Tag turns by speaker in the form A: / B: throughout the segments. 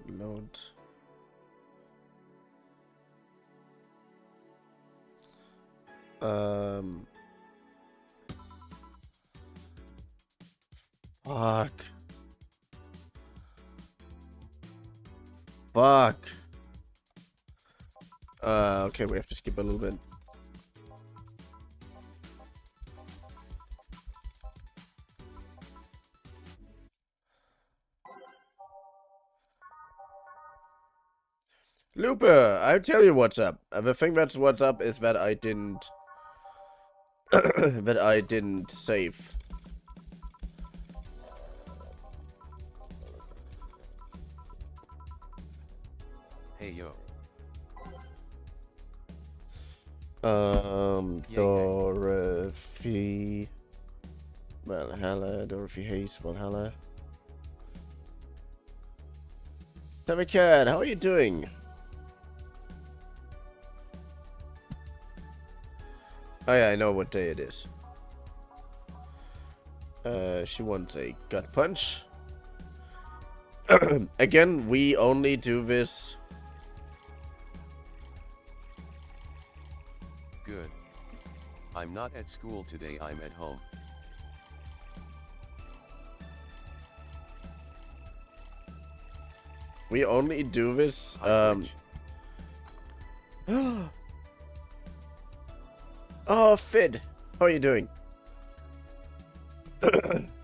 A: Load. Fuck. Fuck. Okay, we have to skip a little bit. Looper, I'll tell you what's up. The thing that's what's up is that I didn't that I didn't save.
B: Hey yo.
A: Dorothy Valhalla, Dorothy Hayes Valhalla. Tabby Cat, how are you doing? Oh yeah, I know what day it is. She wants a gut punch. Again, we only do this.
B: Good. I'm not at school today, I'm at home.
A: We only do this. Oh, Fid, how are you doing?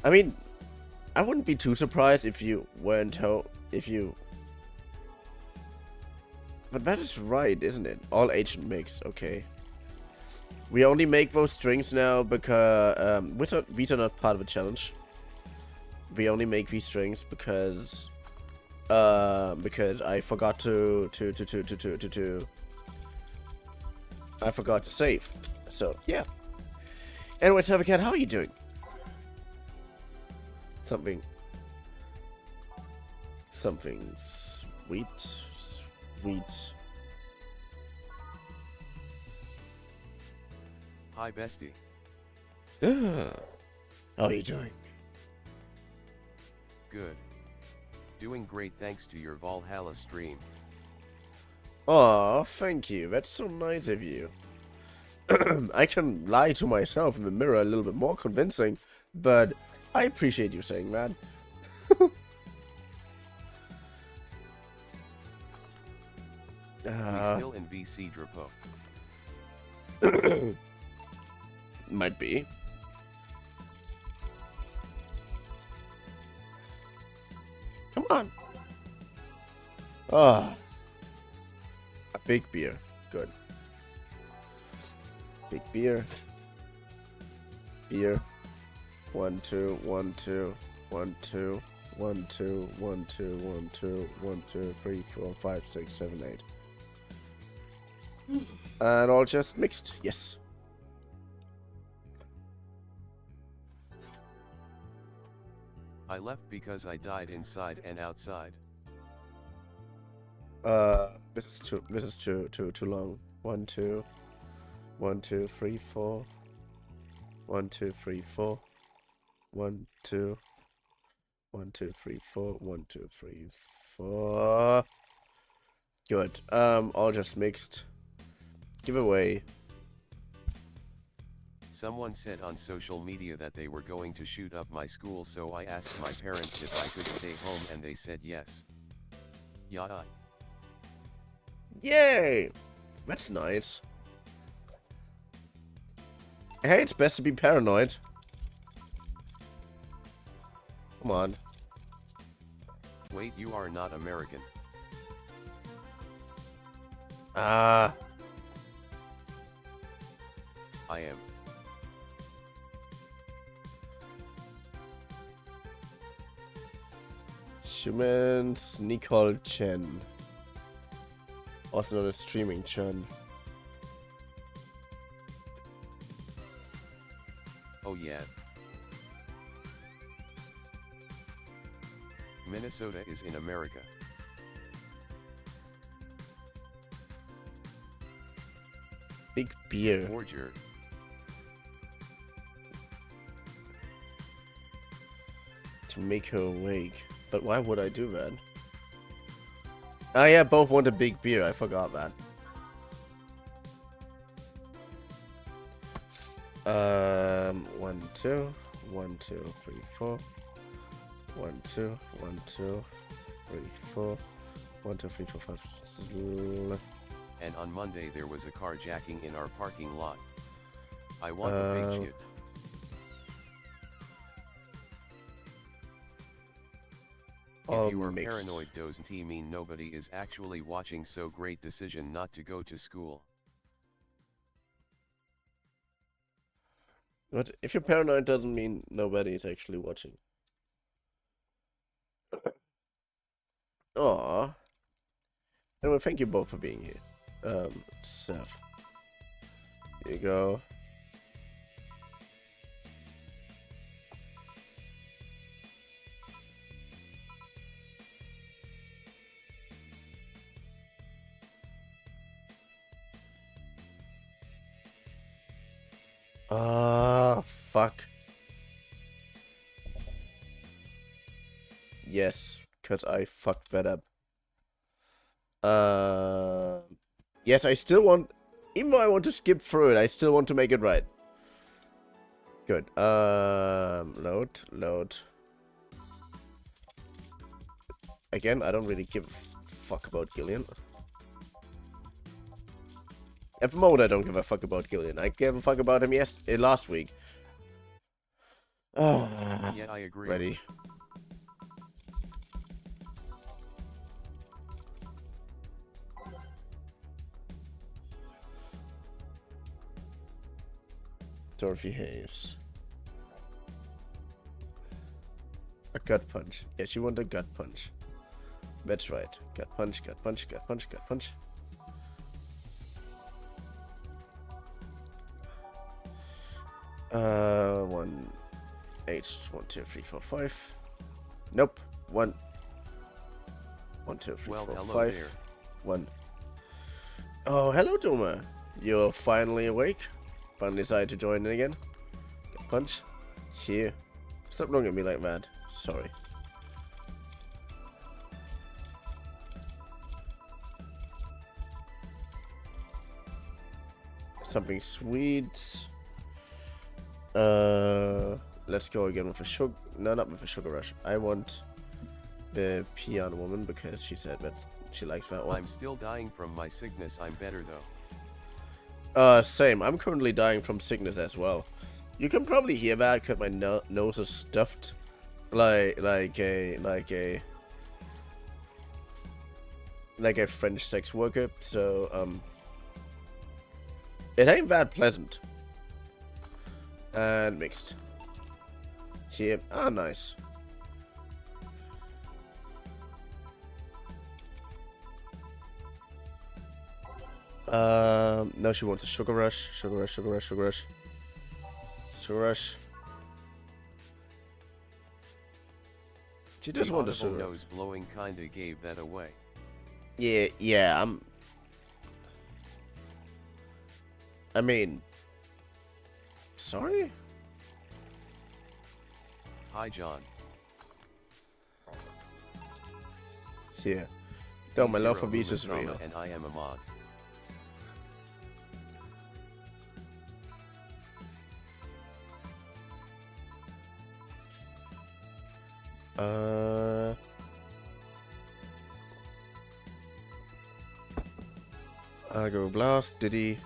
A: I mean, I wouldn't be too surprised if you weren't But that is right, isn't it? All agent mix, okay. We only make those strings now because these are not part of the challenge. We only make these strings because I forgot to I forgot to save. So yeah. Anyway, Tabbycat, how are you doing? Something sweet.
B: Hi bestie.
A: How are you doing?
B: Good. Doing great thanks to your Valhalla stream.
A: Aw, thank you. That's so nice of you. I can lie to myself in the mirror a little bit more convincing, but I appreciate you saying that.
B: We still in VC
A: Drapo. Might be. Come on. Ah. A big beer. Good. Big beer. Beer. 1, 2, 1, 2, 1, 2, 1, 2, 1, 2, 1, 2, 1, 2, 3, 4, 5, 6, 7, 8. And all just mixed. Yes.
B: I left because I died inside and outside.
A: This is too long. 1, 2, 1, 2, 3, 4. 1, 2, 3, 4. 1, 2. 1, 2, 3, 4. 1, 2, 3, 4. Good. All just mixed. Giveaway.
B: Someone said on social media that they were going to shoot up my school, so I asked my parents if I could stay home and they said yes. Yeah.
A: Yay! That's nice. Hey, it's best to be paranoid. Come on.
B: Wait, you are not American.
A: Ah.
B: I am.
A: Humans Nicole Chen. Also known as Streaming Chen.
B: Oh yeah. Minnesota is in America.
A: Big beer.
B: Forger.
A: To make her awake. But why would I do that? Oh yeah, both want a big beer. I forgot that. 1, 2, 1, 2, 3, 4. 1, 2, 1, 2, 3, 4. 1, 2, 3, 4, 5.
B: And on Monday there was a carjacking in our parking lot. I want the fake shit. If you are paranoid, doesn't he mean nobody is actually watching? So great decision not to go to school.
A: But if you're paranoid, doesn't mean nobody is actually watching. Aww. Anyway, thank you both for being here. Seth. Here you go. Fuck. Yes, because I fucked that up. Yes, I still want, even though I want to skip through it, I still want to make it right. Good. Load. Again, I don't really give a fuck about Gillian. At the moment, I don't give a fuck about Gillian. I gave a fuck about him last week.
B: Yeah, I agree.
A: Ready. Dorothy Hayes. A gut punch. Yeah, she wanted a gut punch. That's right. Gut punch, gut punch, gut punch, gut punch. One, 8, 1, 2, 3, 4, 5. Nope. 1, 2, 3,
B: well,
A: 4,
B: hello
A: 5.
B: There.
A: 1. Oh, hello, Doma. You're finally awake. Finally decided to join in again. Gut punch. Here. Stop looking at me like that. Sorry. Something sweet. Let's go again with a sugar. No, not with a sugar rush. I want the piano woman because she said that she likes that one.
B: I'm still dying from my sickness. I'm better though.
A: Same. I'm currently dying from sickness as well. You can probably hear that because my nose is stuffed, like a French sex worker. So it ain't that pleasant. And mixed. Here. Ah, nice. No, she wants a sugar rush. Sugar rush, sugar rush, sugar rush. Sugar rush. She just wants a sugar rush.
B: Nose blowing kinda gave that away.
A: Yeah, I mean... Sorry?
B: Hi, John.
A: Yeah. Though my love for beasts is real.
B: And I am a mod.
A: I go blast. Diddy.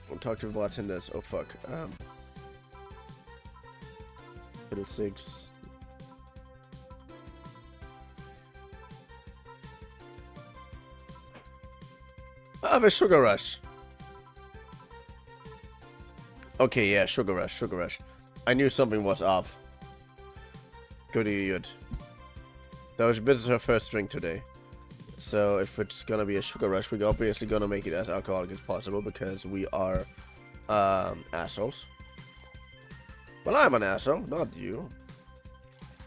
A: We'll talk to the bartenders. Oh fuck. Little 6. I have a sugar rush. Okay, yeah, sugar rush, sugar rush. I knew something was off. Goody good. This is her first drink today. So if it's gonna be a sugar rush, we're obviously gonna make it as alcoholic as possible because we are assholes. Well, I'm an asshole, not you.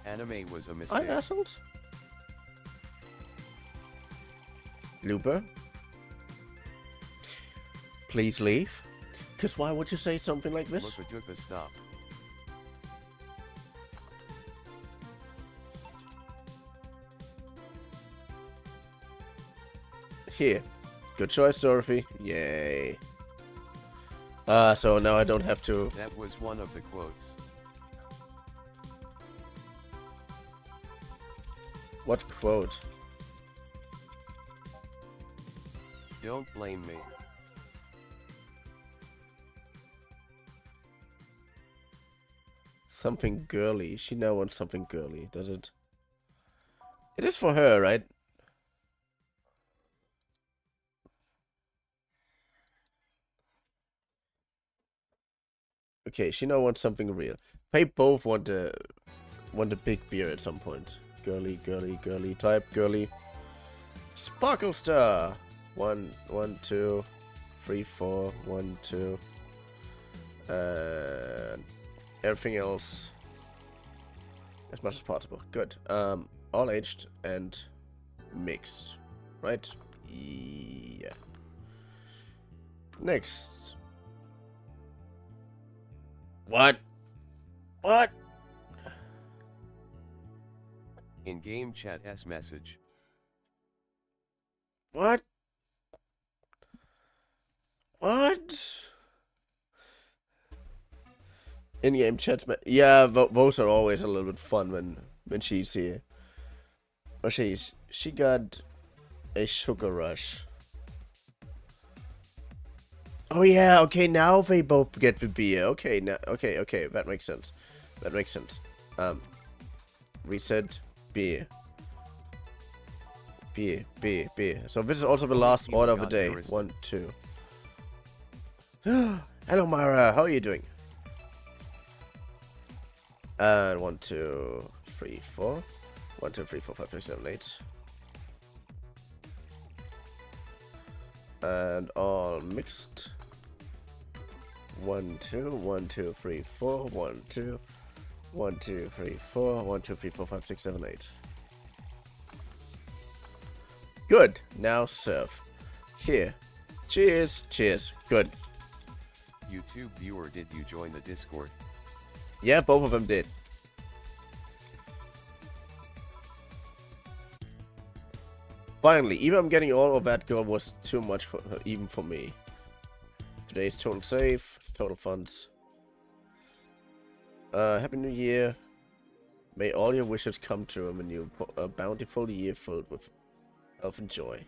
B: Anime was a mistake.
A: I'm assholes. Looper, please leave. Because why would you say something like this?
B: Vtuber, stop.
A: Here. Good choice, Dorothy. Yay. So now I don't have to...
B: That was one of the quotes.
A: What quote?
B: Don't blame me.
A: Something girly. She now wants something girly, does it? It is for her, right? Okay, she now wants something real. They both want a big beer at some point. Girly, girly, girly type, girly. Sparkle Star! 1, 2, 3, 4, 1, 2. Everything else as much as possible. Good. All aged and mixed, right? Yeah. Next. What? What?
B: In-game chat S message.
A: What? What? In-game chats, yeah, those are always a little bit fun when she's here. Or she got a sugar rush. Oh yeah, okay, now they both get the beer. Okay, now, okay, that makes sense. That makes sense. Reset beer. Beer. So this is also the last order of the day.
B: Barista.
A: 1, 2. Hello, Mara. How are you doing? 1, 2, 3, 4. 1, 2, 3, 4, 5, 6, 7, 8. And all mixed. 1, 2, 1, 2, 3, 4, 1, 2, 1, 2, 3, 4, 1, 2, 3, 4, 5, 6, 7, 8. Good. Now serve. Here. Cheers. Cheers. Good.
B: YouTube viewer, did you join the Discord?
A: Yeah, both of them did. Finally, even I'm getting all of that girl was too much for her, even for me. Today's total save, total funds. Happy New Year. May all your wishes come true and you a bountiful year filled with health and joy.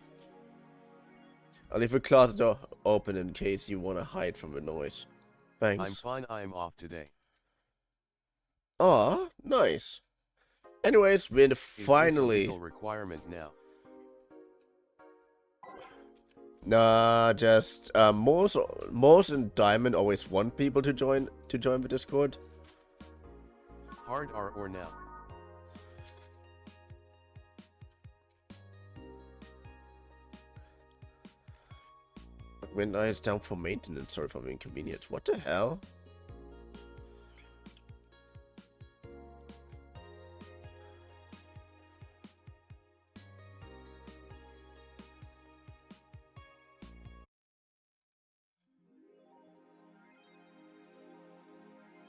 A: I'll leave the closet door open in case you want to hide from the noise. Thanks.
B: I'm fine, I'm off today.
A: Aw, nice. Anyways, we're finally...
B: Is this a legal requirement now?
A: Nah, just Morse and Diamond always want people to join the Discord.
B: Hard R or now?
A: Midnight is down for maintenance. Sorry for the inconvenience. What the hell?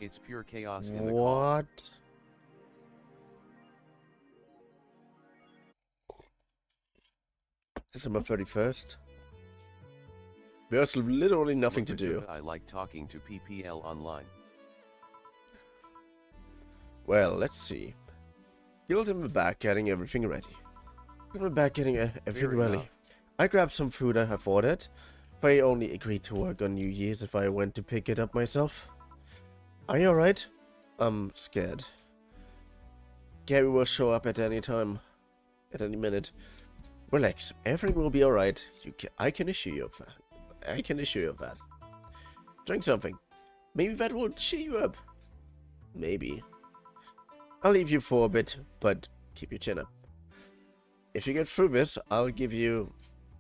B: It's pure chaos in the call.
A: What? December 31st. There's literally nothing to do.
B: I like talking to PPL online.
A: Well, let's see. Guild in the back getting everything ready. In the back getting everything
B: Fair
A: ready.
B: enough.
A: I grabbed some food I have ordered. They only agreed to work on New Year's if I went to pick it up myself. Are you alright? I'm scared. Gary will show up at any time. At any minute. Relax. Everything will be alright. I can assure you of that. I can assure you of that. Drink something. Maybe that will cheer you up. Maybe. I'll leave you for a bit, but keep your chin up. If you get through this, I'll give you,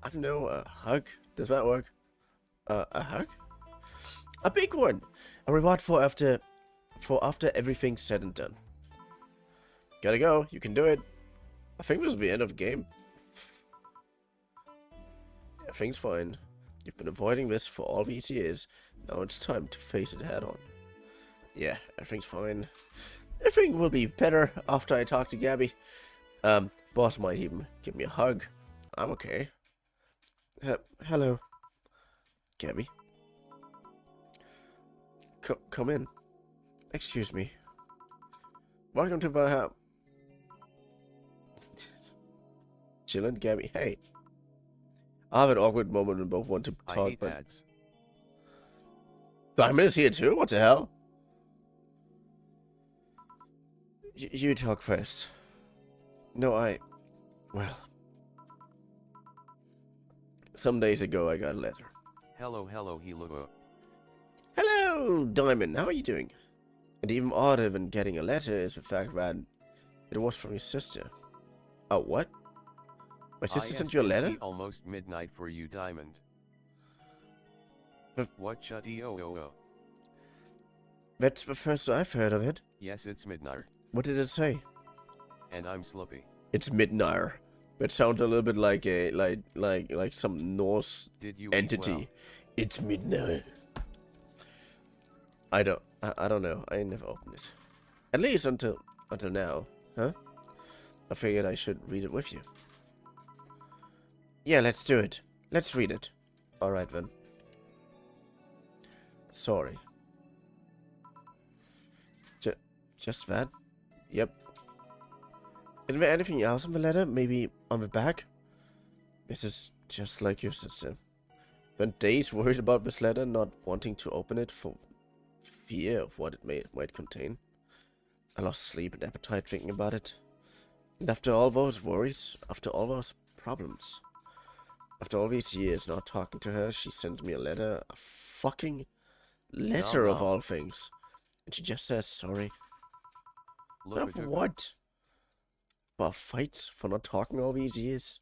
A: I don't know, a hug. Does that work? A hug? A big one. A reward for after everything's said and done. Gotta go. You can do it. I think this is the end of the game. Everything's fine. You've been avoiding this for all these years. Now it's time to face it head on. Yeah, everything's fine. Everything will be better after I talk to Gabby. Boss might even give me a hug. I'm okay. Hello, Gabby. Come in. Excuse me. Welcome to my house. Chillin', Gabby. Hey. I have an awkward moment when both want to
B: I
A: talk,
B: hate
A: but
B: ads.
A: Diamond is here too. What the hell? You talk first. No, well, some days ago I got a letter.
B: Hello, hello.
A: Hello, Diamond. How are you doing? And even odder than getting a letter is the fact that it was from your sister. Oh, what? My sister sent you a letter?
B: Almost midnight for you, Diamond.
A: But
B: what chutty?
A: That's the first I've heard of it.
B: Yes, it's midnight.
A: What did it say?
B: And I'm sloppy.
A: It's midnight. That sounds a little bit like a like some Norse entity.
B: Well?
A: It's midnight. I don't know. I never opened it. At least until now, huh? I figured I should read it with you. Yeah, let's do it. Let's read it. All right then. Sorry. Just that? Yep. Is there anything else in the letter? Maybe on the back? This is just like your sister. Spent days worried about this letter, not wanting to open it for fear of what it might contain. I lost sleep and appetite thinking about it. And after all those worries, after all those problems, after all these years not talking to her, she sent me a letter. A fucking letter of all things. And she just says sorry. For what? For fights? For not talking all these years?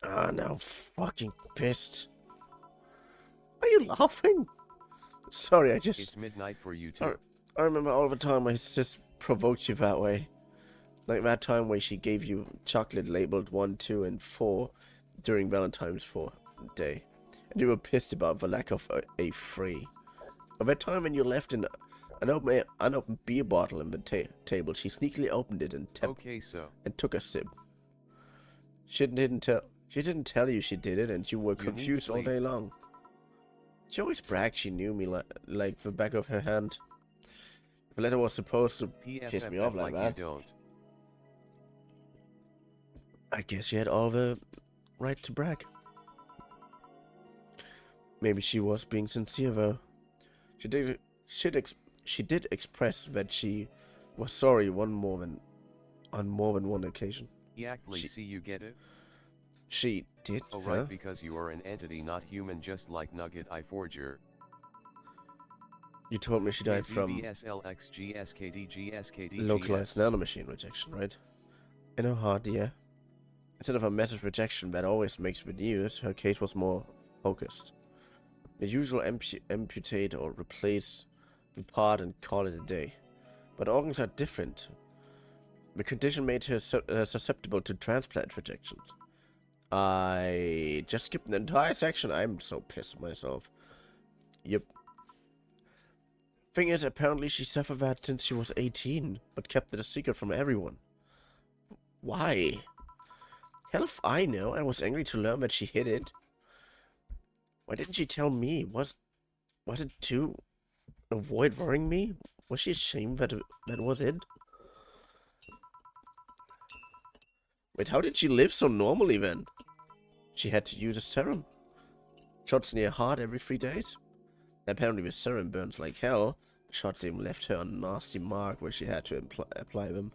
A: Ah, now I'm fucking pissed. Are you laughing? Sorry,
B: It's midnight for you too.
A: I remember all the time my sis provoked you that way. Like that time where she gave you chocolate labeled 1, 2, and 4 during Valentine's Day. And you were pissed about the lack of a free. Or that time when you left an unopened beer bottle on the table, she sneakily opened it and and took a sip. She didn't tell you she did it, and you were confused all day long. She always bragged she knew me like the back of her hand. The letter was supposed to piss me off like that.
B: You don't.
A: I guess she had all the right to brag. Maybe she was being sincere though. She did express that she was sorry on more than one occasion.
B: See, you get it?
A: She did?
B: Oh, right, because you are an entity, not human, just like Nugget I Forger.
A: You told me she died from localized nanomachine rejection, right? In her heart, yeah. Instead of a massive rejection that always makes the news, her case was more focused. The usual amputate or replace the part and call it a day. But organs are different. The condition made her susceptible to transplant rejection. I just skipped an entire section. I'm so pissed at myself. Yep. Thing is, apparently she suffered that since she was 18, but kept it a secret from everyone. Why? Hell if I know. I was angry to learn that she hid it. Why didn't she tell me? Was it to avoid worrying me? Was she ashamed that was it? Wait, how did she live so normally then? She had to use a serum. Shots near heart every 3 days. Apparently the serum burns like hell. The shots even left her a nasty mark where she had to apply them.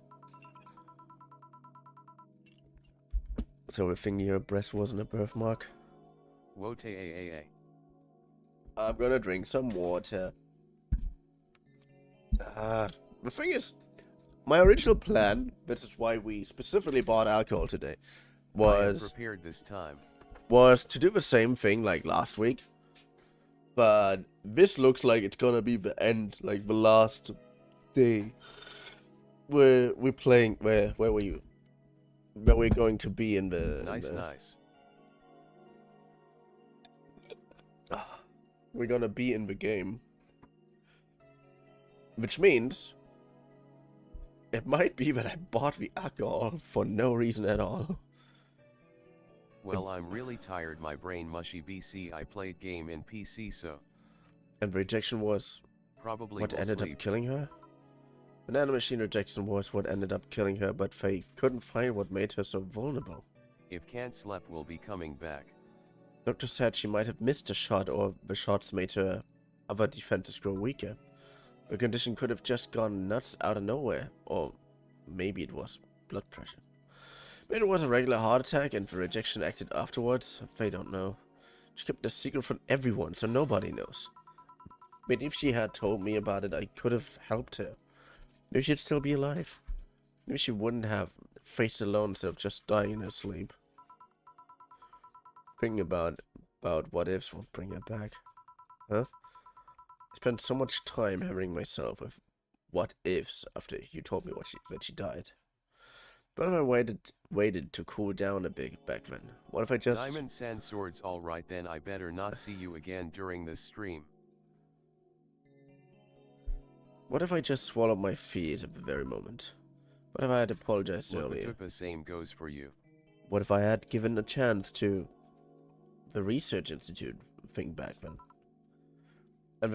A: So the thing near her breast wasn't a birthmark. I'm gonna drink some water. The thing is, my original plan, this is why we specifically bought alcohol today, was
B: prepared this time.
A: Was to do the same thing like last week. But this looks like it's gonna be the end, like the last day where we're playing, where we're going to be in the...
B: Nice.
A: We're gonna be in the game. Which means it might be that I bought the alcohol for no reason at all.
B: Well, I'm really tired, my brain mushy BC. I played game in PC, so
A: And rejection was
B: probably
A: what
B: will
A: ended
B: sleep.
A: up killing her? Banana machine rejection was what ended up killing her, but Faye couldn't find what made her so vulnerable.
B: If can't sleep, will be coming back.
A: Doctor said she might have missed a shot, or the shots made her other defenses grow weaker. The condition could have just gone nuts out of nowhere, or maybe it was blood pressure. Maybe it was a regular heart attack and the rejection acted afterwards. They don't know. She kept the secret from everyone, so nobody knows. But if she had told me about it, I could have helped her. Maybe she'd still be alive. Maybe she wouldn't have faced alone instead of just dying in her sleep. Thinking about what ifs won't bring her back. Huh? I spent so much time hammering myself with what ifs after you told me that she died. What if I waited to cool down a bit back then? What if I just...
B: Diamond Sand Swords. Alright then, I better not see you again during this stream.
A: What if I just swallowed my feet at the very moment? What if I had apologized earlier?
B: The same goes for you.
A: What if I had given a chance to the research institute thing back then? And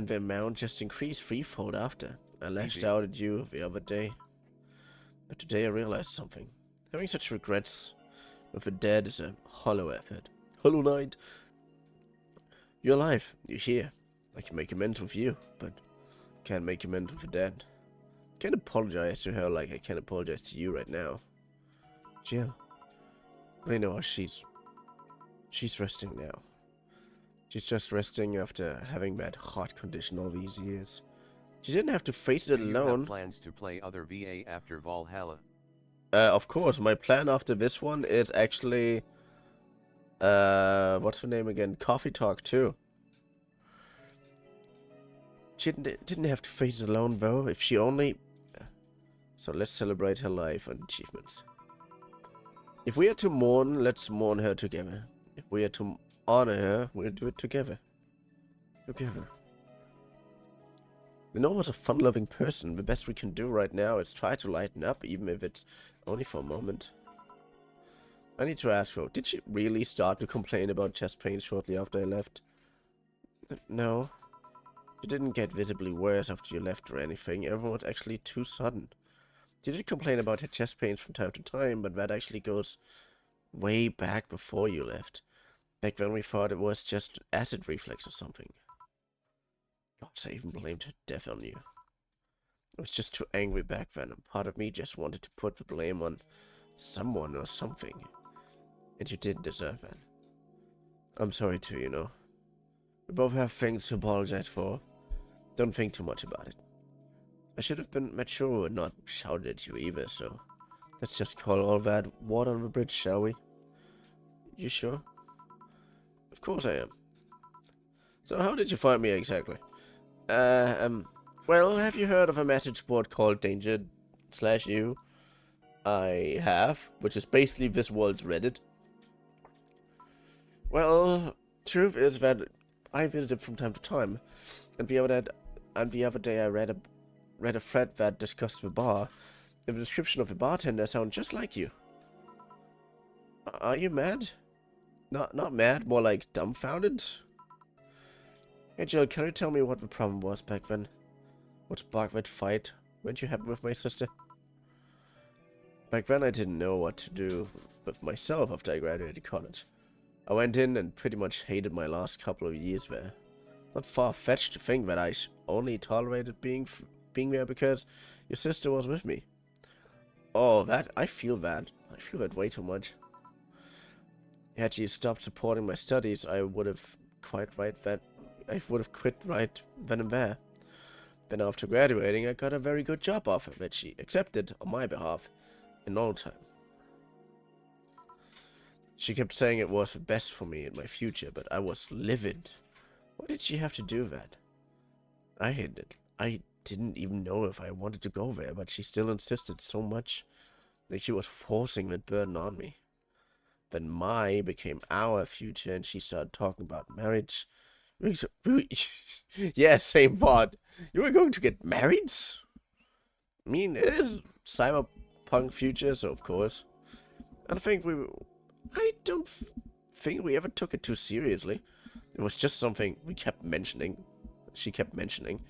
A: the amount just increased threefold after. I lashed out at you the other day. But today I realized something. Having such regrets with the dead is a hollow effort. Hollow Knight. You're alive. You're here. I can make amends with you, but can't make amends with the dead. Can't apologize to her like I can't apologize to you right now. Jill. I know she's resting now. She's just resting after having that heart condition all these years. She didn't have to face it alone.
B: Do you have plans to play other VA after Valhalla?
A: Of course, my plan after this one is actually, what's her name again? Coffee Talk 2. She didn't have to face it alone, though, if she only... So let's celebrate her life and achievements. If we are to mourn, let's mourn her together. If we are to honor her, we'll do it together. Together. Lenovo's a fun-loving person. The best we can do right now is try to lighten up, even if it's only for a moment. I need to ask though, did she really start to complain about chest pain shortly after I left? No. She didn't get visibly worse after you left or anything. Everything was actually too sudden. She did complain about her chest pains from time to time, but that actually goes way back before you left. Back then we thought it was just acid reflux or something. I even blamed her death on you. I was just too angry back then, and part of me just wanted to put the blame on someone or something. And you didn't deserve that. I'm sorry too, you know. We both have things to apologize for. Don't think too much about it. I should have been mature and not shouted at you either, so let's just call all that water on the bridge, shall we? You sure? Of course I am. So how did you find me exactly? Well, have you heard of a message board called Danger/You? I have, which is basically this world's Reddit. Well, truth is that I visit it from time to time, and the other day I read a thread that discussed the bar. The description of the bartender sounded just like you. Are you mad? Not mad, more like dumbfounded. Hey Jill, can you tell me what the problem was back then? What sparked that fight? Weren't you happy with my sister? Back then I didn't know what to do with myself after I graduated college. I went in and pretty much hated my last couple of years there. Not far-fetched to think that I only tolerated being there because your sister was with me. Oh, I feel that. I feel that way too much. Had she stopped supporting my studies, I would have quit right then and there. Then after graduating, I got a very good job offer that she accepted on my behalf in no time. She kept saying it was the best for me in my future, but I was livid. Why did she have to do that? I hated it. I didn't even know if I wanted to go there, but she still insisted so much. Like she was forcing that burden on me. Then my became our future, and she started talking about marriage. Yeah, same thought. You were going to get married? I mean, it is cyberpunk future, so of course. I I don't think we ever took it too seriously. It was just something we kept mentioning. She kept mentioning.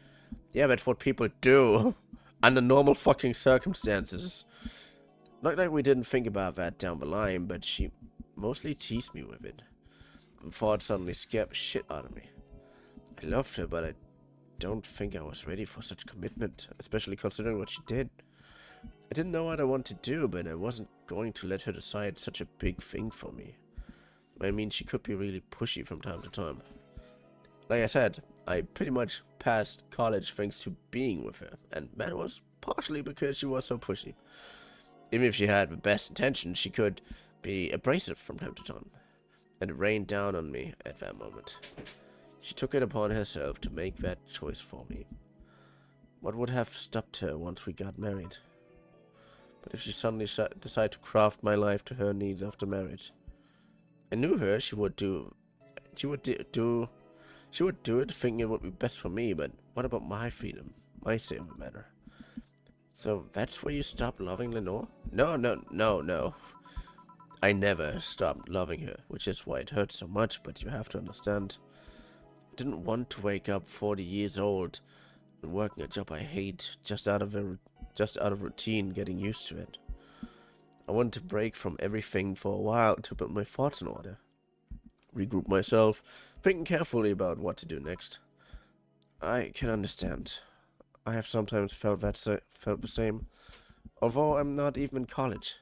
A: Yeah, that's what people do under normal fucking circumstances. Not like we didn't think about that down the line, but she mostly teased me with it. Before it suddenly scared the shit out of me. I loved her, but I don't think I was ready for such commitment, especially considering what she did. I didn't know what I wanted to do, but I wasn't going to let her decide such a big thing for me. I mean, she could be really pushy from time to time. Like I said, I pretty much passed college thanks to being with her, and that was partially because she was so pushy. Even if she had the best intentions, she could be abrasive from time to time, and it rained down on me at that moment. She took it upon herself to make that choice for me. What would have stopped her once we got married? But if she suddenly decided to craft my life to her needs after marriage, I knew her. She would do it thinking it would be best for me. But what about my freedom, my say on the matter? So that's where you stopped loving Lenore? No. I never stopped loving her, which is why it hurts so much. But you have to understand, I didn't want to wake up 40 years old and working a job I hate just out of routine, getting used to it. I wanted to break from everything for a while to put my thoughts in order, regroup myself, thinking carefully about what to do next. I can understand. I have sometimes felt the same, although I'm not even in college.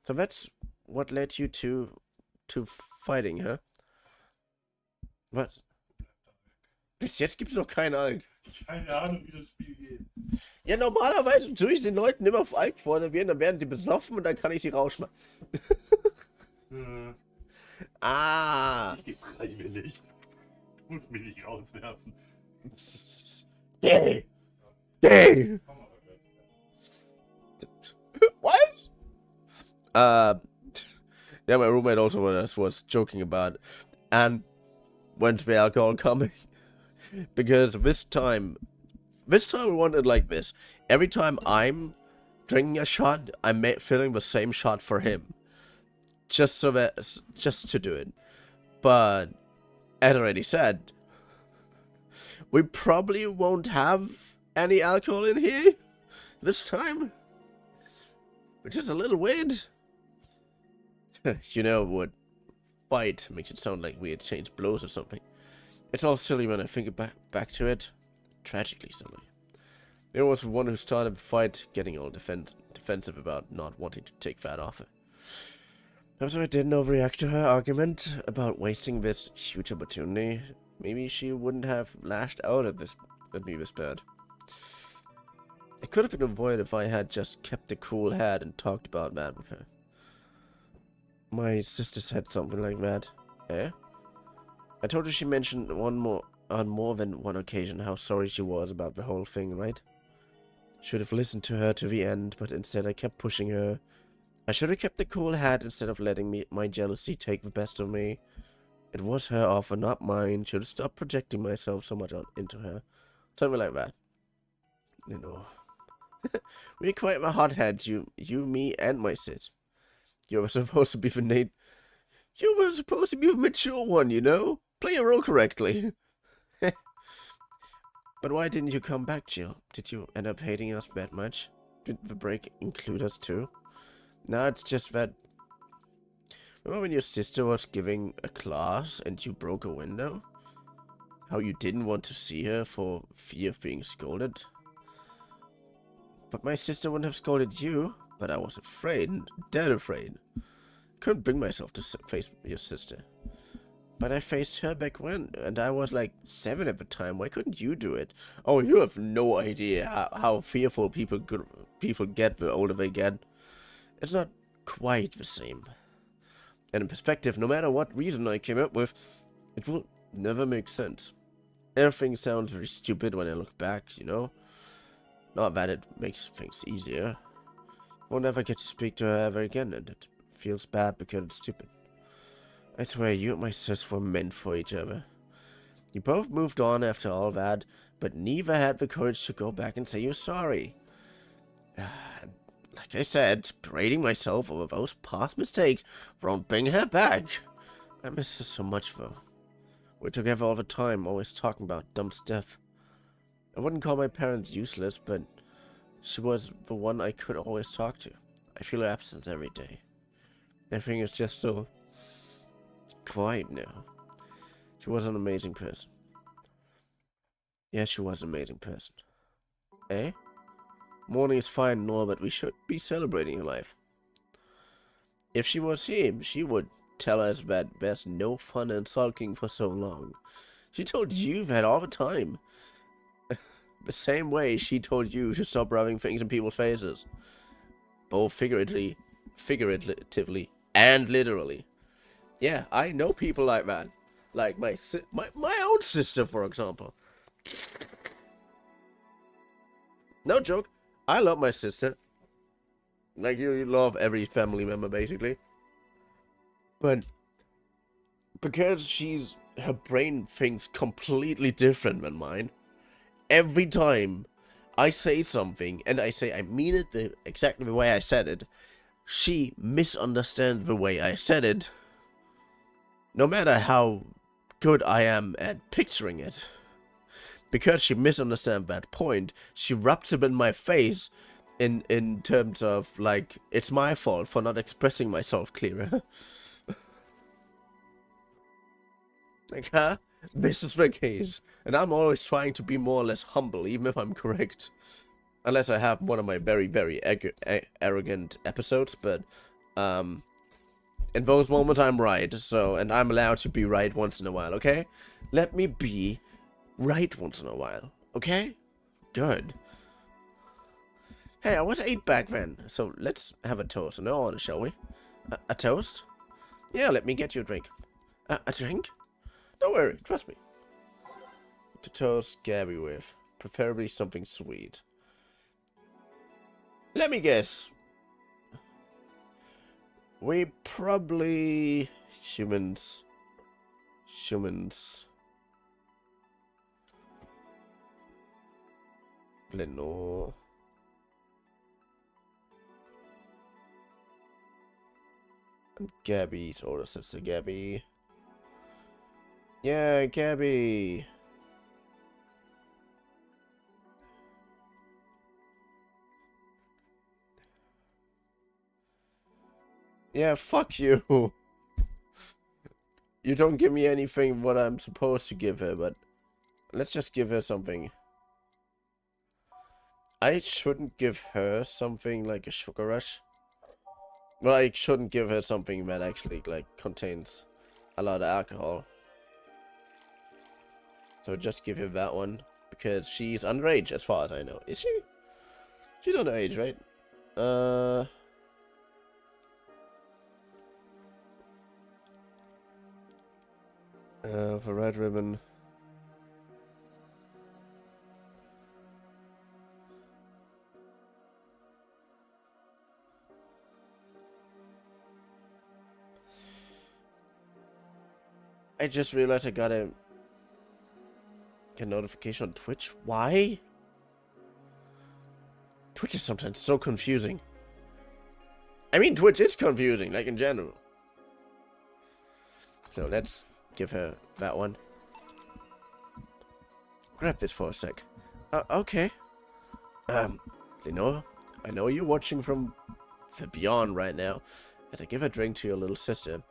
A: So that's what led you to fighting, huh? Was? Bis jetzt gibt's noch keinen Alk.
C: Keine Ahnung, wie das Spiel geht.
A: Ja, normalerweise tue ich den Leuten immer auf Alk vorservieren, dann werden sie besoffen und dann kann ich sie rausschmeißen. Ah.
C: Ich geh freiwillig. Du musst mich nicht rauswerfen.
A: Gay. What? Yeah, my roommate also was joking about it. And when's the alcohol coming? Because this time we want it like this. Every time I'm drinking a shot, I'm filling the same shot for him. Just to do it. But, as I already said, we probably won't have any alcohol in here this time. Which is a little weird. You know what? Fight makes it sound like we had changed blows or something. It's all silly when I think back to it. Tragically silly. There was one who started the fight, getting all defensive about not wanting to take that offer. So I didn't overreact to her argument about wasting this huge opportunity. Maybe she wouldn't have lashed out at me this bad. It could have been avoided if I had just kept a cool head and talked about that with her. My sister said something like that. Eh? I told her she mentioned on more than one occasion how sorry she was about the whole thing, right? Should have listened to her to the end, but instead I kept pushing her. I should have kept the cool head instead of letting my jealousy take the best of me. It was her offer, not mine. Should have stopped projecting myself so much into her. Something like that. You know. We're quite the hotheads, you, me, and my sis. You were supposed to be the mature one, you know? Play your role correctly. But why didn't you come back, Jill? Did you end up hating us that much? Did the break include us too? No, it's just that... Remember when your sister was giving a class and you broke a window? How you didn't want to see her for fear of being scolded? But my sister wouldn't have scolded you, but I was afraid, dead afraid. Couldn't bring myself to face your sister. But I faced her back when, and I was like 7 at the time. Why couldn't you do it? Oh, you have no idea how fearful people get the older they get. It's not quite the same. And in perspective, no matter what reason I came up with, it will never make sense. Everything sounds very stupid when I look back, you know? Not that it makes things easier. Won't ever get to speak to her ever again, and it feels bad because it's stupid. I swear, you and my sis were meant for each other. You both moved on after all that, but neither had the courage to go back and say you're sorry. And Like I said, berating myself over those past mistakes won't bring her back. I miss her so much, though. We're together all the time, always talking about dumb stuff. I wouldn't call my parents useless, but she was the one I could always talk to. I feel her absence every day. Everything is just so quiet now. She was an amazing person. Yeah, she was an amazing person. Eh? Morning is fine and all, but we should be celebrating her life. If she was here, she would tell us that there's no fun in sulking for so long. She told you that all the time. The same way she told you to stop rubbing things in people's faces. Both figuratively and literally. Yeah, I know people like that. Like my own sister, for example. No joke. I love my sister. Like you love every family member, basically. But because her brain thinks completely different than mine. Every time I say something and I say I mean it exactly the way I said it, she misunderstands the way I said it. No matter how good I am at picturing it. Because she misunderstands that point, she rubs it in my face in terms of, like, it's my fault for not expressing myself clearer. Like, huh? This is the case. And I'm always trying to be more or less humble, even if I'm correct. Unless I have one of my very, very arrogant episodes, but, in those moments I'm right, so, and I'm allowed to be right once in a while, okay? Let me be right once in a while, okay? Good. Hey, I was 8 back then, so let's have a toast and on, shall we? A toast? Yeah, let me get you a drink. A drink? Don't worry, trust me. To toast Gabby with, preferably something sweet. Let me guess. We probably... Humans... Lenore... And Gabby's older sister, Gabby. Yeah, Gabby. Yeah, fuck you. You don't give me anything what I'm supposed to give her, but let's just give her something. I shouldn't give her something like a sugar rush. Well, I shouldn't give her something that actually, like, contains a lot of alcohol. So just give her that one, because she's underage, as far as I know. Is she? She's underage, right? For red ribbon. I just realized I got a notification on Twitch. Why? Twitch is sometimes so confusing. I mean, Twitch is confusing, like in general. So let's give her that one. Grab this for a sec. Okay. Lenore, I know you're watching from the beyond right now. As I give a drink to your little sister,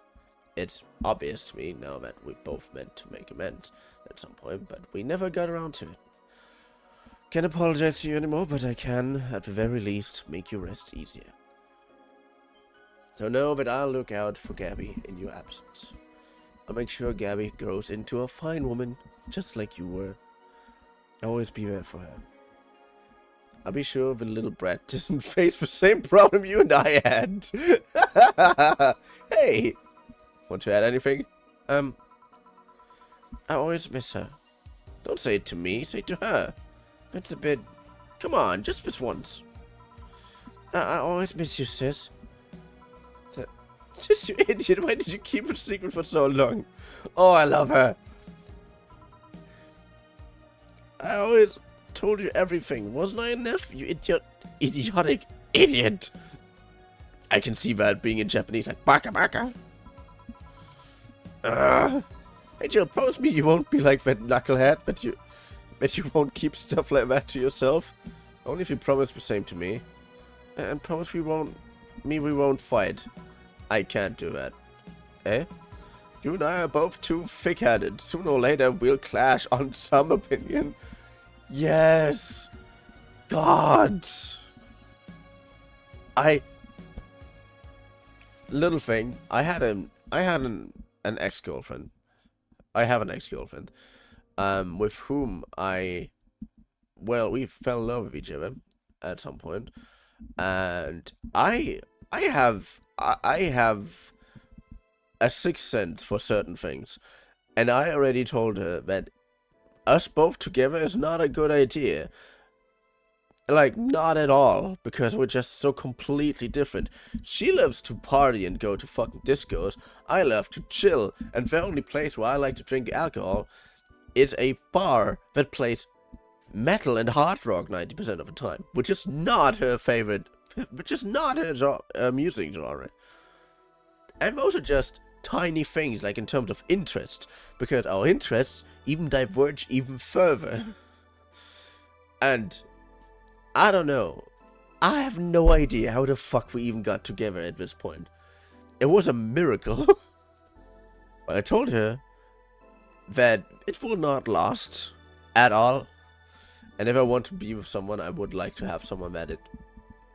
A: it's obvious to me now that we both meant to make amends at some point, but we never got around to it. Can't apologize to you anymore, but I can, at the very least, make your rest easier. So know that I'll look out for Gabby in your absence. I'll make sure Gabby grows into a fine woman, just like you were. I'll always be there for her. I'll be sure the little brat doesn't face the same problem you and I had. Hey! Want to add anything? I always miss her. Don't say it to me, say it to her. That's a bit... Come on, just this once. I always miss you, sis. Sis, you idiot, why did you keep it secret for so long? Oh, I love her. I always told you everything. Wasn't I enough, you idiotic idiot. I can see that being in Japanese, like, baka baka. Hey Jill, promise me you won't be like that knucklehead, but you won't keep stuff like that to yourself. Only if you promise the same to me. And promise we won't fight. I can't do that. Eh? You and I are both too thick-headed. Sooner or later we'll clash on some opinion. Yes. God. Little thing. I had an ex-girlfriend. I have an ex-girlfriend. With whom we fell in love with each other at some point. And I have a sixth sense for certain things. And I already told her that us both together is not a good idea. Like, not at all, because we're just so completely different. She loves to party and go to fucking discos. I love to chill, and the only place where I like to drink alcohol is a bar that plays metal and hard rock 90% of the time, which is not her favorite, which is not her music genre. And those are just tiny things, like in terms of interest, because our interests even diverge even further. And I don't know. I have no idea how the fuck we even got together at this point. It was a miracle. But I told her that it will not last at all. And if I want to be with someone, I would like to have someone that it,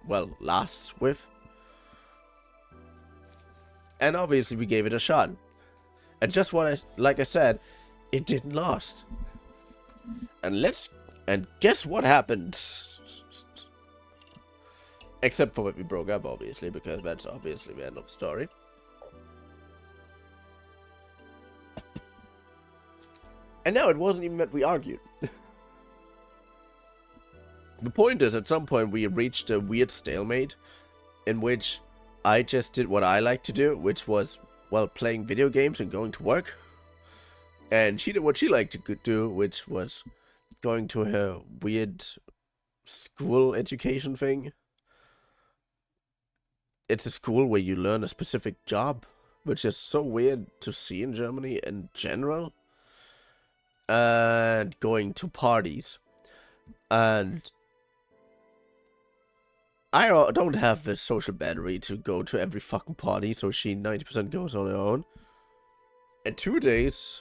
A: well, lasts with. And obviously we gave it a shot. And just like I said, it didn't last. And guess what happened? Except for when we broke up, obviously, because that's obviously the end of the story. And no, it wasn't even that we argued. The point is, at some point we reached a weird stalemate in which I just did what I like to do, which was, well, playing video games and going to work. And she did what she liked to do, which was going to her weird school education thing. It's a school where you learn a specific job, which is so weird to see in Germany in general. And going to parties. And I don't have the social battery to go to every fucking party, so she 90% goes on her own. And 2 days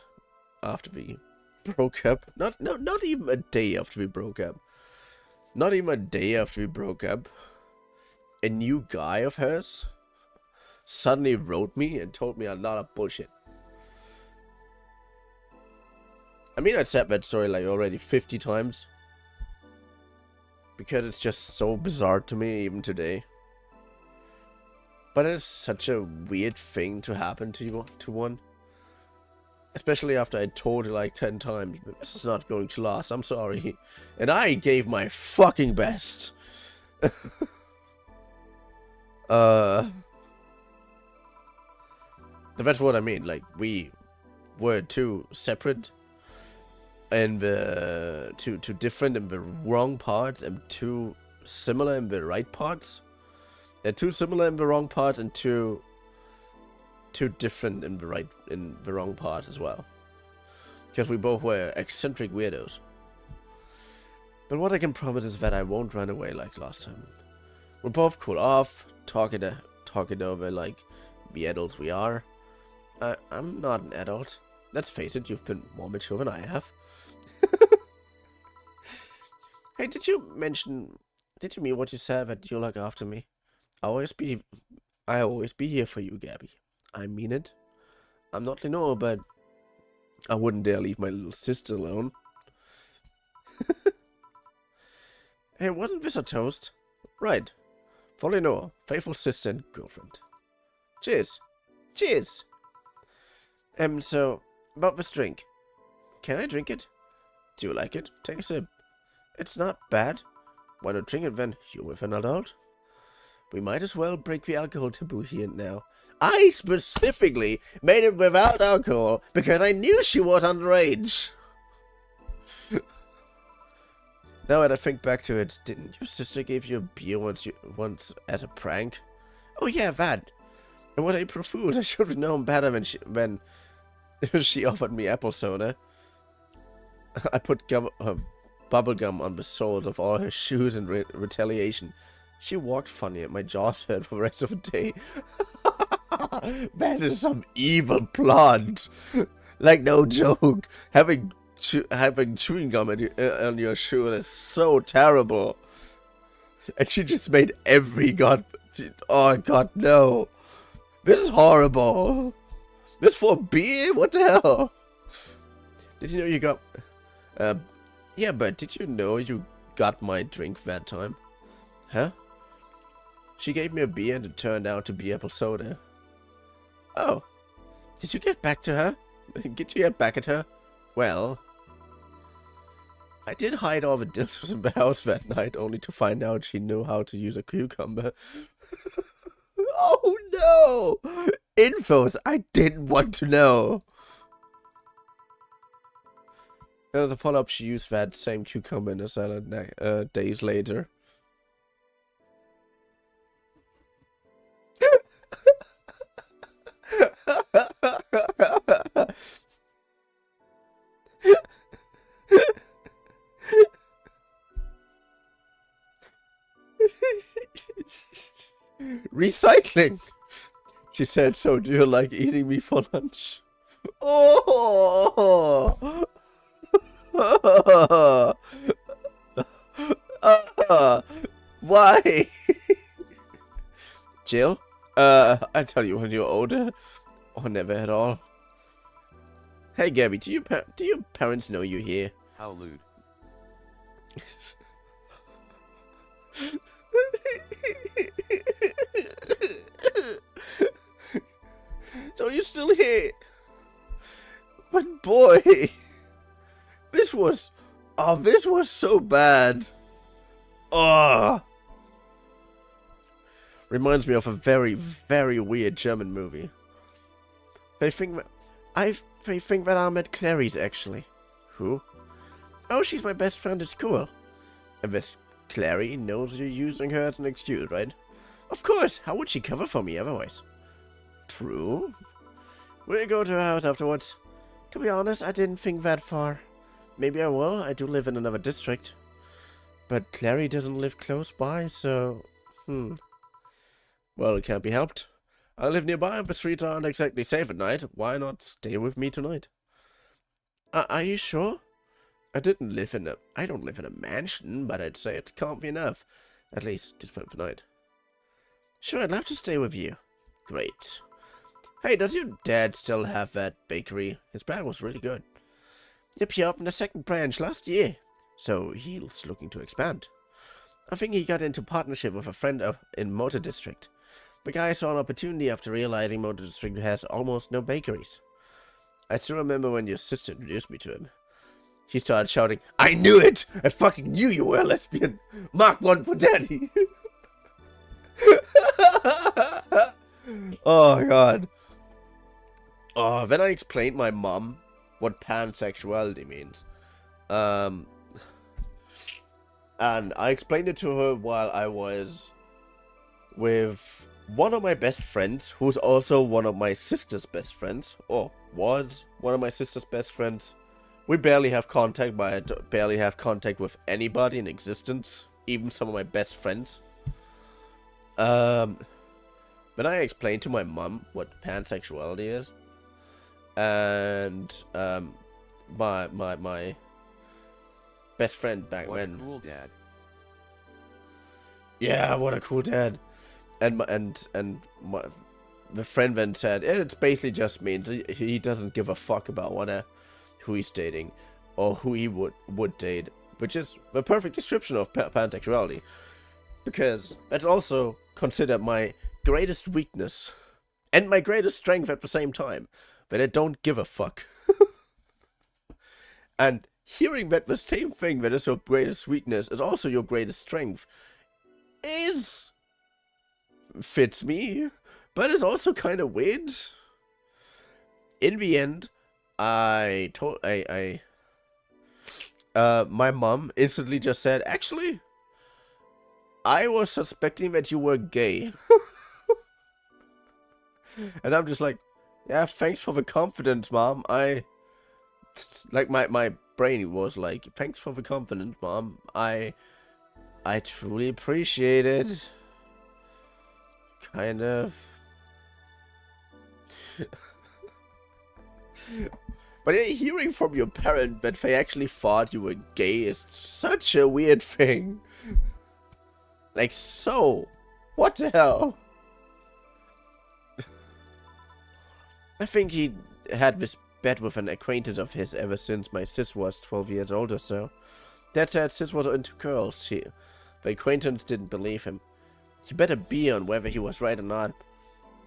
A: after we broke up, not even a day after we broke up, not even a day after we broke up, a new guy of hers suddenly wrote me and told me a lot of bullshit. I mean, I said that story like already 50 times. Because it's just so bizarre to me even today. But it's such a weird thing to happen to one. Especially after I told her like 10 times, but this is not going to last, I'm sorry. And I gave my fucking best. That's what I mean, like, we were too separate. And too different in the wrong parts, and too similar in the right parts. And too similar in the wrong parts, and too different in the wrong parts as well. Because we both were eccentric weirdos. But what I can promise is that I won't run away like last time. We'll both cool off, talk it over like the adults we are. I'm not an adult. Let's face it, you've been more mature than I have. Hey, did you mean what you said, that you'll look after me? I'll always be here for you, Gabby. I mean it. I'm not Lenore, but I wouldn't dare leave my little sister alone. Hey, wasn't this a toast? Right. For Lenore, faithful sister and girlfriend. Cheers. Cheers. So, about this drink. Can I drink it? Do you like it? Take a sip. It's not bad. Why not drink it then? You're with an adult. We might as well break the alcohol taboo here and now. I specifically made it without alcohol because I knew she was underage. Now that I think back to it, didn't your sister give you a beer once as a prank? Oh yeah, that. And what April Fools, I should have known better when she offered me apple soda. I put bubblegum on the soles of all her shoes in retaliation. She walked funny and my jaws hurt for the rest of the day. That is some evil plot. Like, no joke. Having chewing gum on your shoe is so terrible. And she just made every oh god, no. This is horrible. This for beer? What the hell? Did you know you got... yeah, but did you know you got my drink that time? Huh? She gave me a beer and it turned out to be apple soda. Oh. Did you get back to her? Did you get back at her? Well... I did hide all the dildos in the house that night, only to find out she knew how to use a cucumber. Oh no! Infos I didn't want to know. As a follow-up, she used that same cucumber in a salad days later. Recycling! She said, so do you like eating me for lunch? Oh! Why? Jill? I'll tell you when you're older. Or never at all. Hey Gabby, do your parents know you're here?
B: How lewd.
A: So you're still here? But boy, this was so bad. Oh, reminds me of a very, very weird German movie. They think that I met Clarice actually. Who? Oh, she's my best friend at school. And this Clary knows you're using her as an excuse, right? Of course. How would she cover for me otherwise? True. Will you go to her house afterwards? To be honest, I didn't think that far. Maybe I will. I do live in another district. But Clary doesn't live close by, so... Well, it can't be helped. I live nearby and the streets aren't exactly safe at night. Why not stay with me tonight? Are you sure? I don't live in a mansion, but I'd say it's comfy enough. At least, just for the night. Sure, I'd love to stay with you. Great. Hey, does your dad still have that bakery? His bread was really good. Yep, he opened a second branch last year. So, he's looking to expand. I think he got into partnership with a friend in Motor District. The guy saw an opportunity after realizing Motor District has almost no bakeries. I still remember when your sister introduced me to him. He started shouting, I knew it! I fucking knew you were a lesbian! Mark one for daddy! Oh, God. Oh, then I explained my mom what pansexuality means. And I explained it to her while I was with one of my best friends, who's also one of my sister's best friends, or was one of my sister's best friends. We barely have contact, but I barely have contact with anybody in existence, even some of my best friends. Then I explained to my mom what pansexuality is, and my best friend back when.
B: What a cool dad.
A: Yeah, what a cool dad. And the friend then said, it's basically just means he doesn't give a fuck about who he's dating or who he would date, which is the perfect description of pansexuality, because that's also considered my greatest weakness and my greatest strength at the same time, that I don't give a fuck. And hearing that the same thing that is your greatest weakness is also your greatest strength fits me, but it's also kind of weird. In the end, I my mom instantly just said, actually, I was suspecting that you were gay. And I'm just like, yeah, thanks for the confidence, mom. Like, my brain was like, thanks for the confidence, mom. I truly appreciate it. Kind of. But yeah, hearing from your parent that they actually thought you were gay is such a weird thing. Like, so, what the hell? I think he had this bet with an acquaintance of his ever since my sis was 12 years old or so. Dad said sis was into girls. The acquaintance didn't believe him. He bet a beer on whether he was right or not.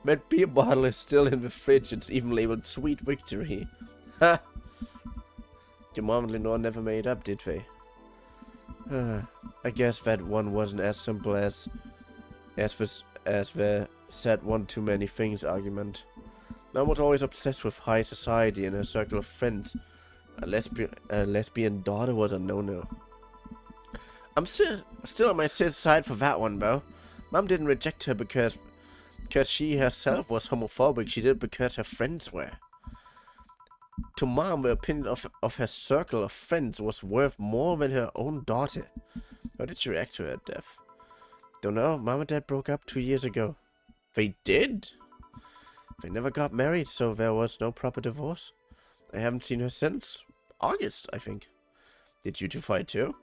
A: That beer bottle is still in the fridge. It's even labeled Sweet Victory. Ha! Your mom and Lenore never made up, did they? I guess that one wasn't as simple as the said one too many things argument. Mom was always obsessed with high society and a circle of friends. A lesbian daughter was a no-no. I'm still on my sis side for that one, though. Mom didn't reject her because she herself was homophobic. She did it because her friends were. To Mom, the opinion of her circle of friends was worth more than her own daughter. How did she react to her death? Don't know. Mom and Dad broke up 2 years ago. They did? They never got married, so there was no proper divorce. I haven't seen her since August, I think. Did you two fight too?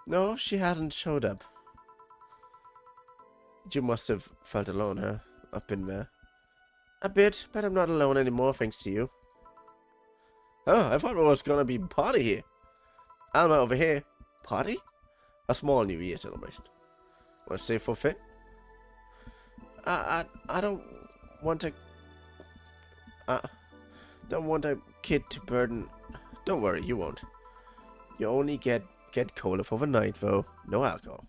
A: No, she hasn't showed up. You must have felt alone, huh? I've been there. A bit, but I'm not alone anymore, thanks to you. Oh, I thought there was gonna be a party here. Alma over here. Party? A small New Year celebration. Wanna stay for fit? I don't want to... don't want a kid to burden... Don't worry, you won't. You only get cola for the night, though. No alcohol.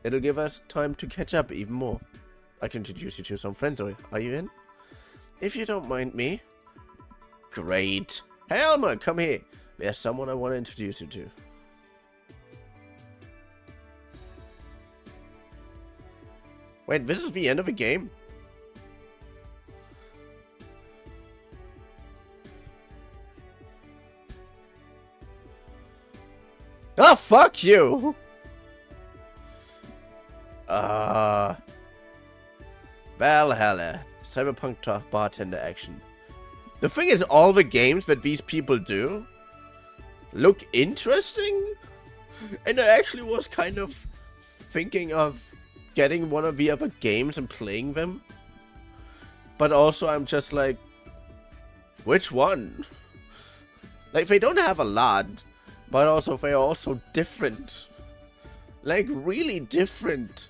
A: It'll give us time to catch up even more. I can introduce you to some friends. Are you in? If you don't mind me. Great. Hey, Alma, come here. There's someone I want to introduce you to. Wait, this is the end of the game? Oh, fuck you! Valhalla. Cyberpunk bartender action. The thing is, all the games that these people do look interesting. And I actually was kind of thinking of getting one of the other games and playing them. But also, I'm just like, which one? Like, they don't have a lot, but also they're also different. Like, really different.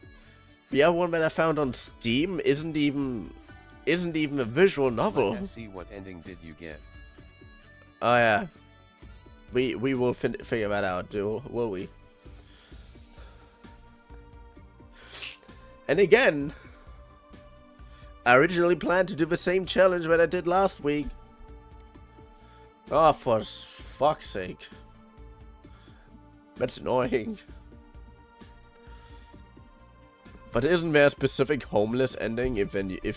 A: The other one that I found on Steam isn't even a visual novel.
B: Let's see, what ending did you get?
A: Oh yeah, we will figure that out, will we? And again, I originally planned to do the same challenge that I did last week. Oh, for fuck's sake, that's annoying. But isn't there a specific homeless ending if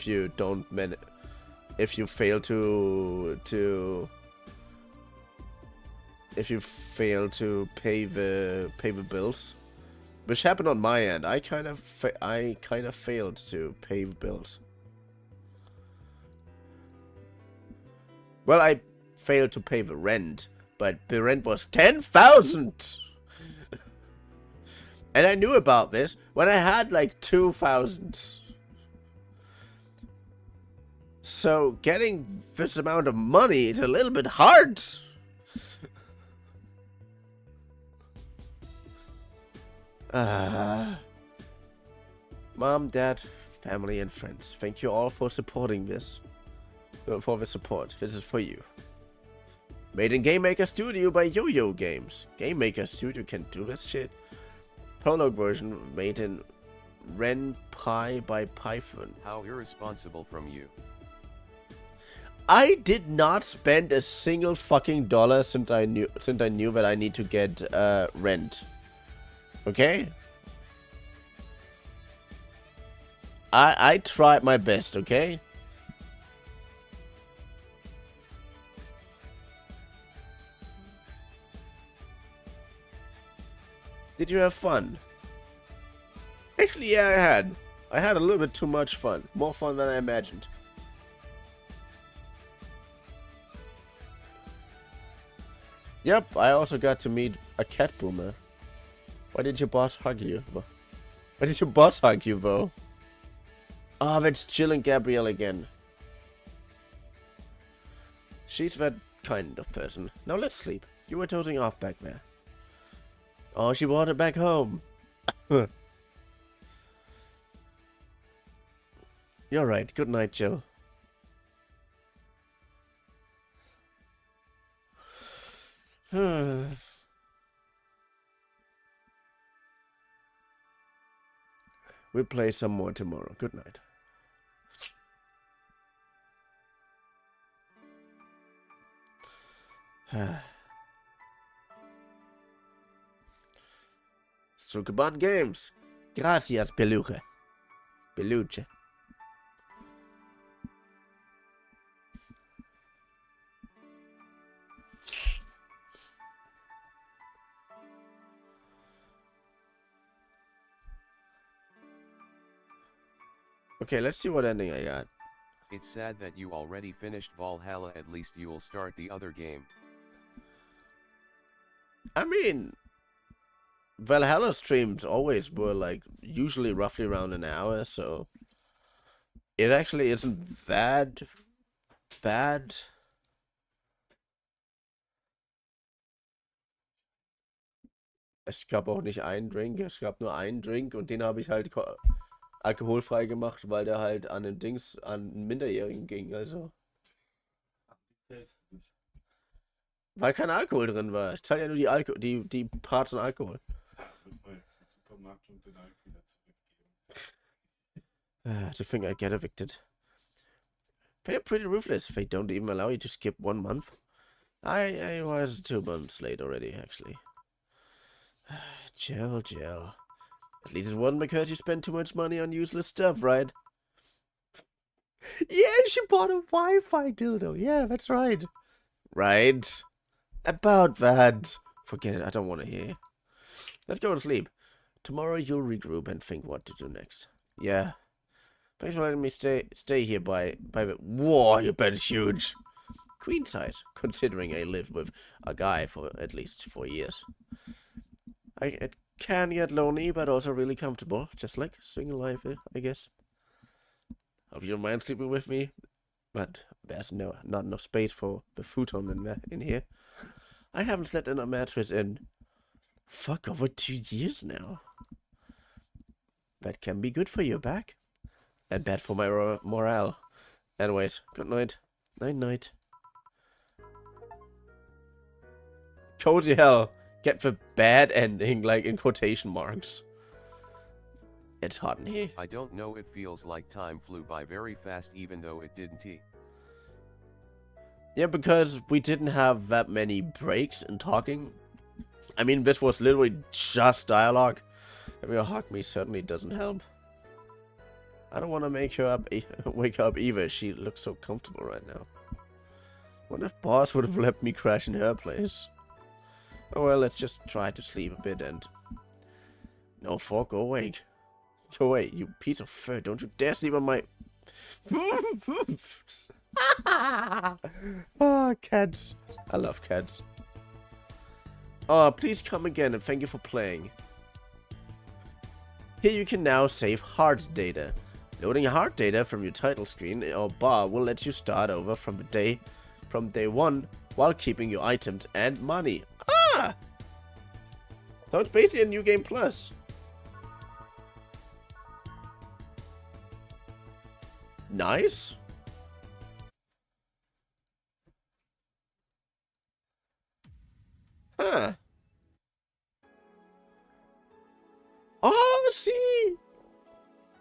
A: you fail to pay the bills, which happened on my end. I kind of failed to pay the bills. Well, I failed to pay the rent, but the rent was 10,000. And I knew about this when I had like 2,000. So getting this amount of money is a little bit hard. Mom, Dad, family, and friends, thank you all for supporting this. For the support. This is for you. Made in Game Maker Studio by Yo-Yo Games. Game Maker Studio can do this shit. Prologue version made in RenPy by Python.
B: How irresponsible from you.
A: I did not spend a single fucking dollar since I knew that I need to get rent. Okay? I tried my best, okay? Did you have fun? Actually, yeah, I had. I had a little bit too much fun. More fun than I imagined. Yep, I also got to meet a cat boomer. Why did your boss hug you? Why did your boss hug you, though? Oh, that's Jill and Gabrielle again. She's that kind of person. Now let's sleep. You were dozing off back there. Oh, she brought it back home. You're right. Good night, Jill. We'll play some more tomorrow. Good night. Sukuban Games. Gracias, Peluche. Peluche. Okay, let's see what ending I got.
B: It's sad that you already finished Valhalla, at least you'll start the other game.
A: I mean, Valhalla streams always were like usually roughly around an hour, so it actually isn't that bad. Es gab auch nicht einen Drink, es gab nur einen Drink und den habe ich halt alkoholfrei gemacht, weil der halt an den Dings, an einen Minderjährigen ging, also. Weil kein Alkohol drin war. Ich zahle ja nur die Parts an Alkohol.
C: Müssen wir jetzt zum Supermarkt und den Alkohol wieder zurückgeben.
A: I think I get evicted. They're pretty ruthless. They don't even allow you to skip 1 month. I was 2 months late already, actually. Jill. At least it wasn't because you spent too much money on useless stuff, right? Yeah, she bought a Wi-Fi dildo. Yeah, that's right. Right. About that. Forget it, I don't want to hear. Let's go to sleep. Tomorrow you'll regroup and think what to do next. Yeah. Thanks for letting me stay here by the... Whoa, your bed is huge. Queen size, considering I lived with a guy for at least 4 years. It can get lonely, but also really comfortable. Just like single life, I guess. Hope you don't mind sleeping with me. But there's not enough space for the futon in here. I haven't slept in a mattress in... fuck, over 2 years now. That can be good for your back. And bad for my morale. Anyways, good night. Night. Cozy hell. Get the bad ending, like, in quotation marks. It's hot in here.
B: I don't know, it feels like time flew by very fast even though it didn't.
A: Yeah, because we didn't have that many breaks in talking. I mean, this was literally just dialogue. Having her hug me certainly doesn't help. I don't want to make her wake up either. She looks so comfortable right now. What if boss would have let me crash in her place? Oh well, let's just try to sleep a bit and... No, Fork, go away. Go away, you piece of fur. Don't you dare sleep on my... Oh, cats. I love cats. Oh, please come again and thank you for playing. Here you can now save hard data. Loading hard data from your title screen or bar will let you start over from day 1 while keeping your items and money. Ah! So it's basically a new game plus. Nice. Huh. Oh, see!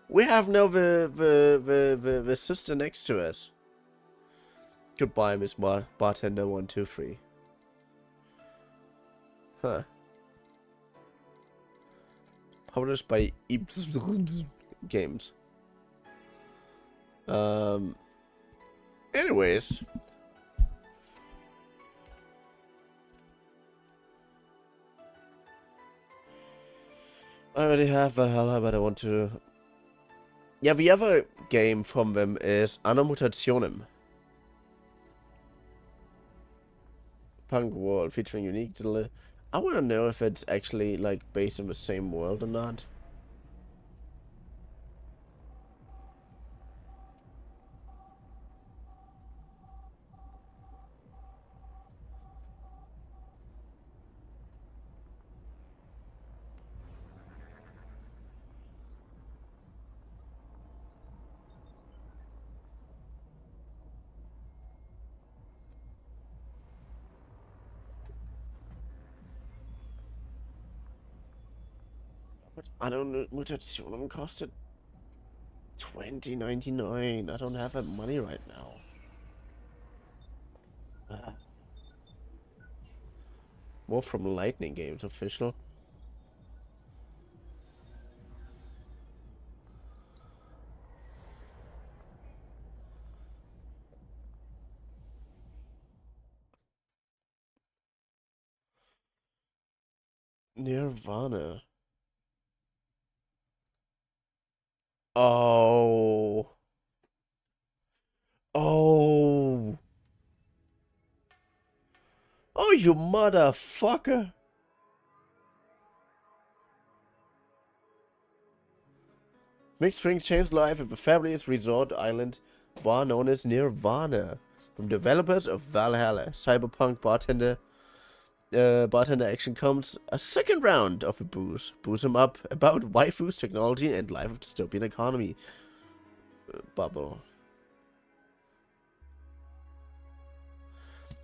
A: We have now the sister next to us. Goodbye, Miss Bartender 123. Huh. Published by Games. Anyways. I already have Valhalla, but I want to... Yeah, the other game from them is Anno Mutationem. Punk world featuring unique... I want to know if it's actually, like, based on the same world or not. But I don't know, Mutationem costed $20.99. I don't have that money right now. More from Lightning Games official. Nirvana. Oh. Oh. Oh, you motherfucker. Mixed drinks change life at the fabulous resort island bar known as Nirvana. From developers of Valhalla, Cyberpunk bartender action comes a second round of the booze. Booze 'em up about waifus, technology, and life of dystopian economy. Bubble.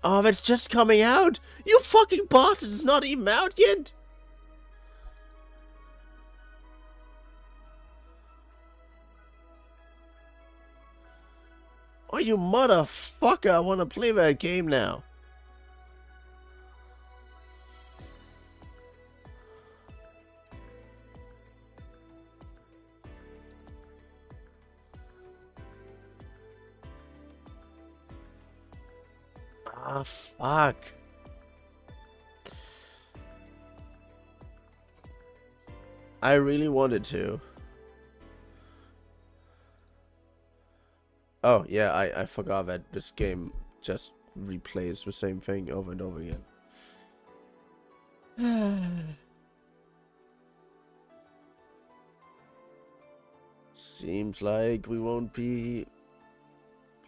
A: Oh, that's just coming out! You fucking bastard, it's not even out yet! Oh, you motherfucker, I wanna play that game now. Ah, fuck. I really wanted to. Oh, yeah, I forgot that this game just replays the same thing over and over again. Seems like we won't be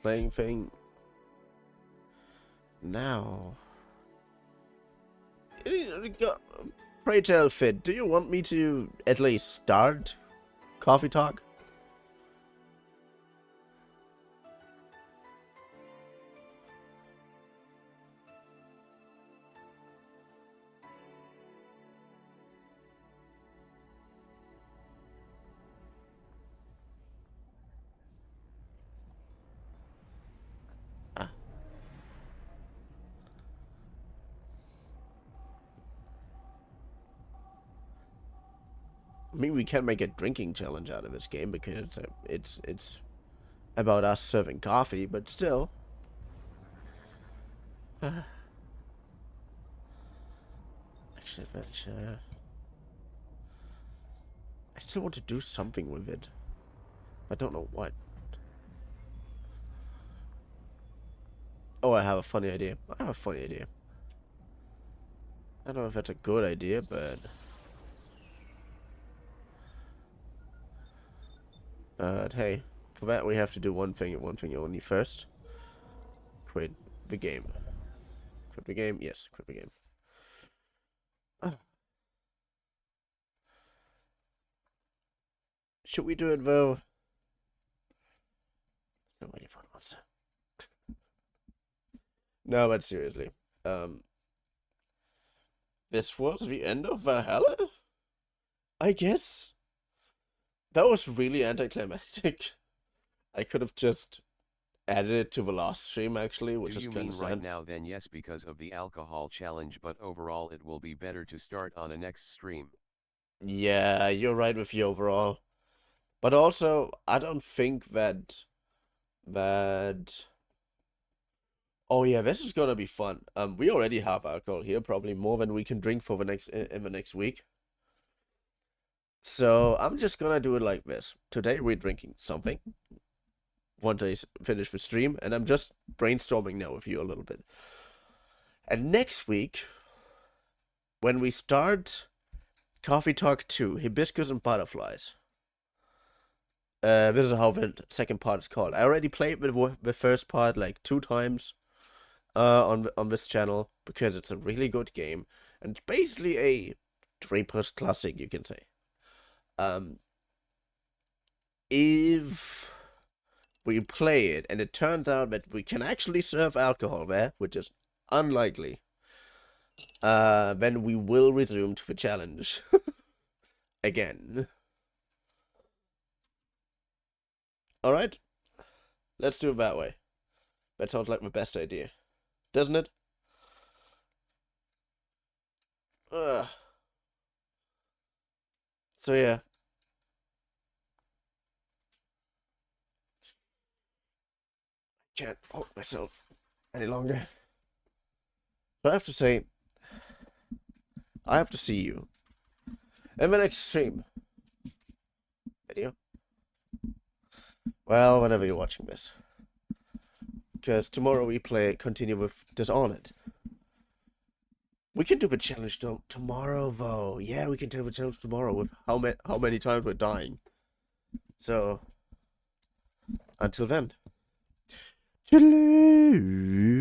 A: playing thing now. Pray tell, Fit, do you want me to at least start Coffee Talk? I mean, we can make a drinking challenge out of this game because it's about us serving coffee, but still. Actually, I still want to do something with it. I don't know what. Oh, I have a funny idea. I have a funny idea. I don't know if that's a good idea, but... hey, for that we have to do one thing and one thing only first. Quit the game. Quit the game? Yes, quit the game. Should we do it though? Still waiting for an answer. No, but seriously. This was the end of Valhalla? I guess. That was really anticlimactic. I could have just added it to the last stream actually, which
B: Do
A: is
B: you
A: kind
B: mean
A: of
B: right
A: sad.
B: now? Then yes, because of the alcohol challenge, but overall it will be better to start on a next stream.
A: Yeah, you're right with you overall. But also, I don't think that. Oh yeah, this is gonna be fun. We already have alcohol here, probably more than we can drink for the next in the next week. So I'm just gonna do it like this. Today we're drinking something. Once I finish the stream, and I'm just brainstorming now with you a little bit. And next week, when we start Coffee Talk 2, Hibiscus and Butterflies. This is how the second part is called. I already played the first part like 2 times on this channel because it's a really good game and it's basically a 3+ classic, you can say. If we play it and it turns out that we can actually serve alcohol there, which is unlikely, then we will resume to the challenge again. Alright, let's do it that way. That sounds like the best idea, doesn't it? So yeah. Can't hold myself any longer. So I have to say, I have to see you in the next stream. Video? Well, whenever you're watching this. Because tomorrow we continue with Dishonored. We can do the challenge tomorrow, though. Yeah, we can do the challenge tomorrow with how many times we're dying. So, until then. Toodaloo!